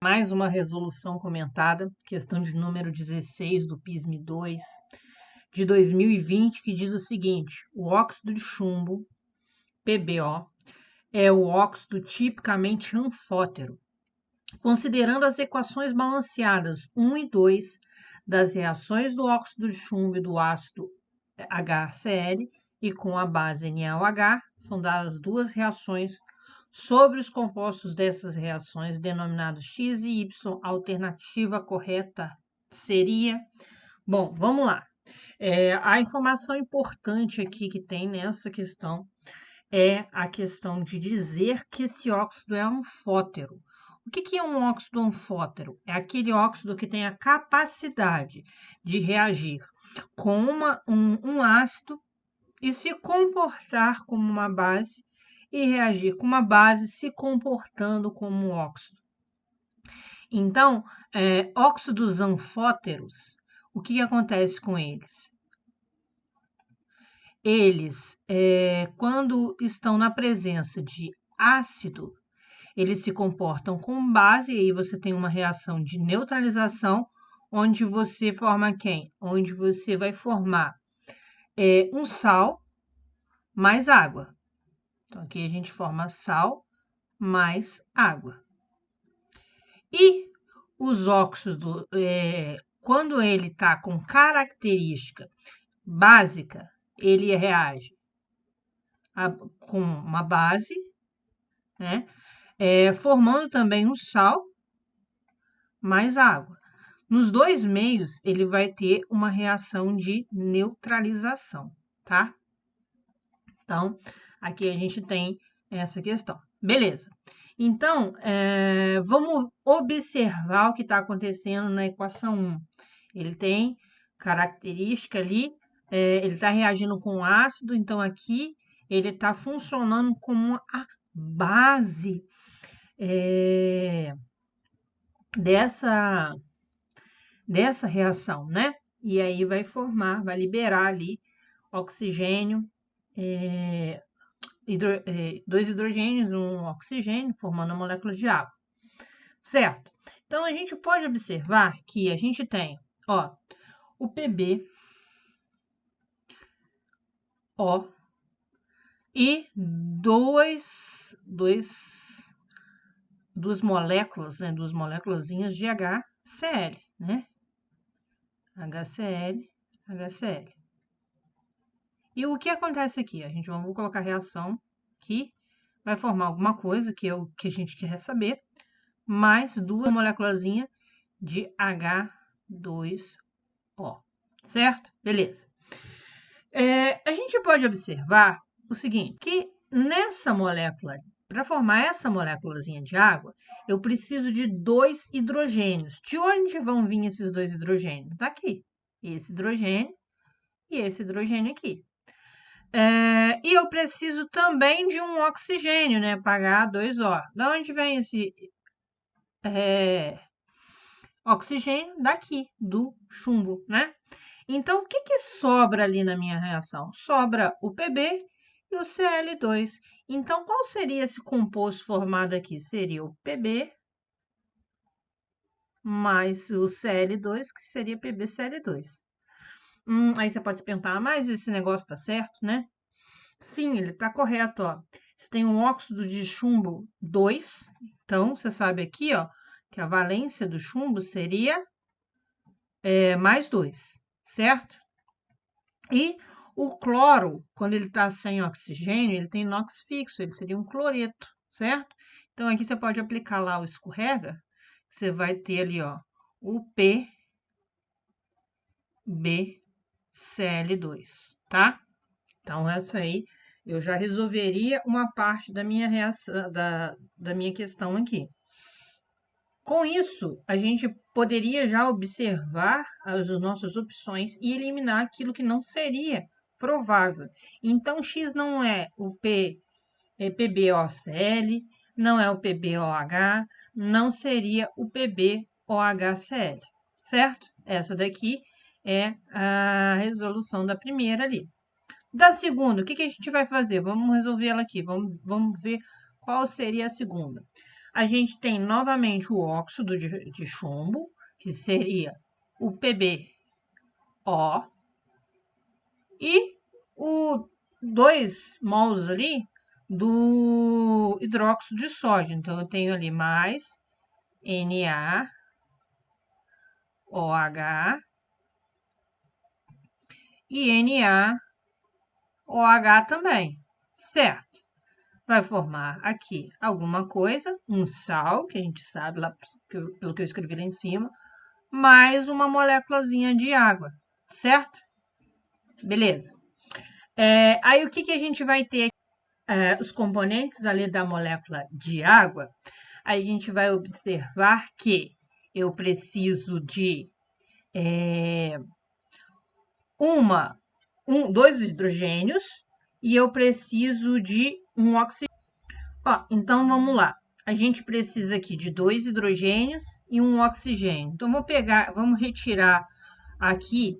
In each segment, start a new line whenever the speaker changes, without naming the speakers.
Mais uma resolução comentada, questão de número 16 do PISM-2 de 2020, que diz o seguinte: o óxido de chumbo, PbO, é o óxido tipicamente anfótero. Considerando as equações balanceadas 1 e 2 das reações do óxido de chumbo e do ácido HCl e com a base NaOH, são dadas duas reações sobre os compostos dessas reações, denominados X e Y. A alternativa correta seria... Bom, vamos lá. A informação importante aqui que tem nessa questão é a questão de dizer que esse óxido é anfótero. O que é um óxido anfótero? É aquele óxido que tem a capacidade de reagir com um ácido e se comportar como uma base e reagir com uma base se comportando como um óxido. Então, óxidos anfóteros, o que acontece com eles? Eles, quando estão na presença de ácido, eles se comportam com base, e aí você tem uma reação de neutralização, onde você forma quem? Onde você vai formar um sal mais água. Então, aqui a gente forma sal mais água. E os óxidos, quando ele está com característica básica, ele reage com uma base, né? Formando também um sal mais água. Nos dois meios, ele vai ter uma reação de neutralização, tá? Então, aqui a gente tem essa questão. Beleza. Então, vamos observar o que está acontecendo na equação 1. Ele tem característica ali, ele está reagindo com ácido, então aqui ele está funcionando como a base dessa reação, né? E aí vai vai liberar ali oxigênio, dois hidrogênios, um oxigênio, formando a molécula de água, certo? Então, a gente pode observar que a gente tem, ó, o PbO e duas moléculas, né, duas moléculazinhas de HCl, né? HCl, HCl. E o que acontece aqui? Vamos colocar a reação que vai formar alguma coisa, que é o que a gente quer saber, mais duas moléculazinhas de H2O, certo? Beleza. A gente pode observar o seguinte, que nessa molécula, para formar essa moléculazinha de água, eu preciso de dois hidrogênios. De onde vão vir esses dois hidrogênios? Daqui. Esse hidrogênio e esse hidrogênio aqui. E eu preciso também de um oxigênio, né? Para H2O. Da onde vem esse oxigênio? Daqui, do chumbo, né? Então, o que sobra ali na minha reação? Sobra o Pb e o Cl2. Então, qual seria esse composto formado aqui? Seria o Pb mais o Cl2, que seria PbCl2. Aí você pode se perguntar, mas esse negócio tá certo, né? Sim, ele tá correto, ó. Você tem um óxido de chumbo 2, então você sabe aqui, ó, que a valência do chumbo seria mais 2, certo? E o cloro, quando ele está sem oxigênio, ele tem NOx fixo, ele seria um cloreto, certo? Então, aqui você pode aplicar lá o escorrega, você vai ter ali, ó, o PbCl2, tá? Então, essa aí, eu já resolveria uma parte da minha reação, da minha questão aqui. Com isso, a gente poderia já observar as nossas opções e eliminar aquilo que não seria provável. Então, X não é o PbOCl, não é o PbOH, não seria o PbOHCl, certo? Essa daqui é a resolução da primeira ali. Da segunda, o que a gente vai fazer? Vamos resolver ela aqui, vamos ver qual seria a segunda. a gente tem novamente o óxido de chumbo, que seria o PbO, e o 2 mols ali do hidróxido de sódio. Então, eu tenho ali mais NaOH e NaOH também, certo? Vai formar aqui alguma coisa, um sal, que a gente sabe, lá, pelo que eu escrevi lá em cima, mais uma moléculazinha de água, certo? Beleza. Aí, o que a gente vai ter aqui? Os componentes ali da molécula de água, a gente vai observar que eu preciso de dois hidrogênios e eu preciso de um oxigênio. Ó, então, vamos lá. A gente precisa aqui de 2 hidrogênios e um oxigênio. Então, vamos retirar aqui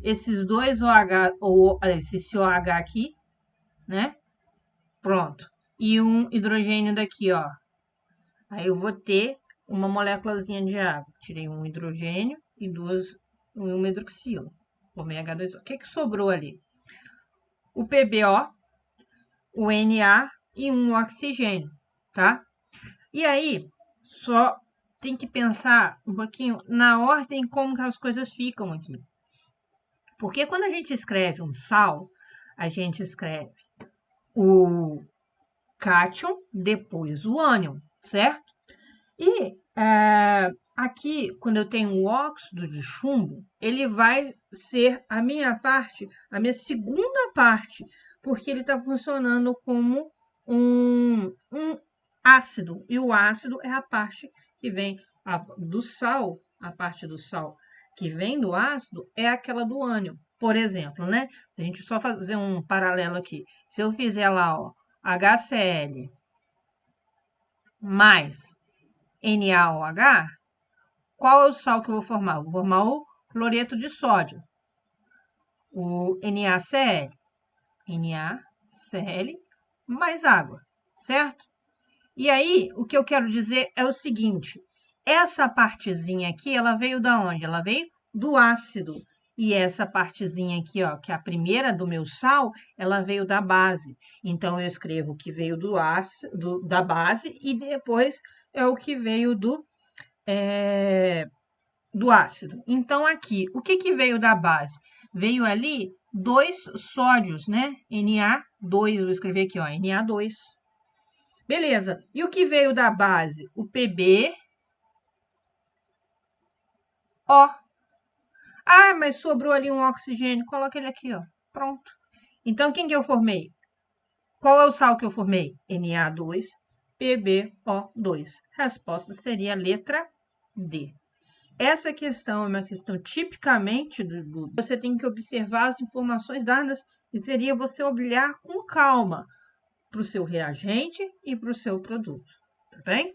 esses dois OH, ou esse COH aqui, né? Pronto. E um hidrogênio daqui, ó. Aí eu vou ter uma moléculazinha de água. Tirei um hidrogênio e uma hidroxila. Formei H2O. O que sobrou ali? O PbO, o Na e um oxigênio, tá? E aí, só tem que pensar um pouquinho na ordem como que as coisas ficam aqui. Porque quando a gente escreve um sal, a gente escreve o cátion, depois o ânion, certo? E aqui, quando eu tenho o óxido de chumbo, ele vai ser a minha segunda parte, porque ele está funcionando como um ácido. E o ácido é a parte que vem do sal, a parte do sal que vem do ácido é aquela do ânion. Por exemplo, né? Se a gente só fazer um paralelo aqui, se eu fizer lá, ó, HCl mais NaOH, qual é o sal que eu vou formar? Eu vou formar o cloreto de sódio, o NaCl. NaCl mais água, certo? E aí, o que eu quero dizer é o seguinte, essa partezinha aqui, ela veio da onde? Ela veio do ácido. E essa partezinha aqui, ó, que é a primeira do meu sal, ela veio da base. Então, eu escrevo que veio do ácido, da base e depois é o que veio do ácido. Então, aqui, o que veio da base? Veio ali 2 sódios, né? Na2, vou escrever aqui, ó, Na2. Beleza. E o que veio da base? O PbO. Ah, mas sobrou ali um oxigênio. Coloca ele aqui, ó. Pronto. Então, quem que eu formei? Qual é o sal que eu formei? Na2, PbO2. Resposta seria a letra D. Essa questão é uma questão tipicamente do você tem que observar as informações dadas e seria você olhar com calma para o seu reagente e para o seu produto, tá bem?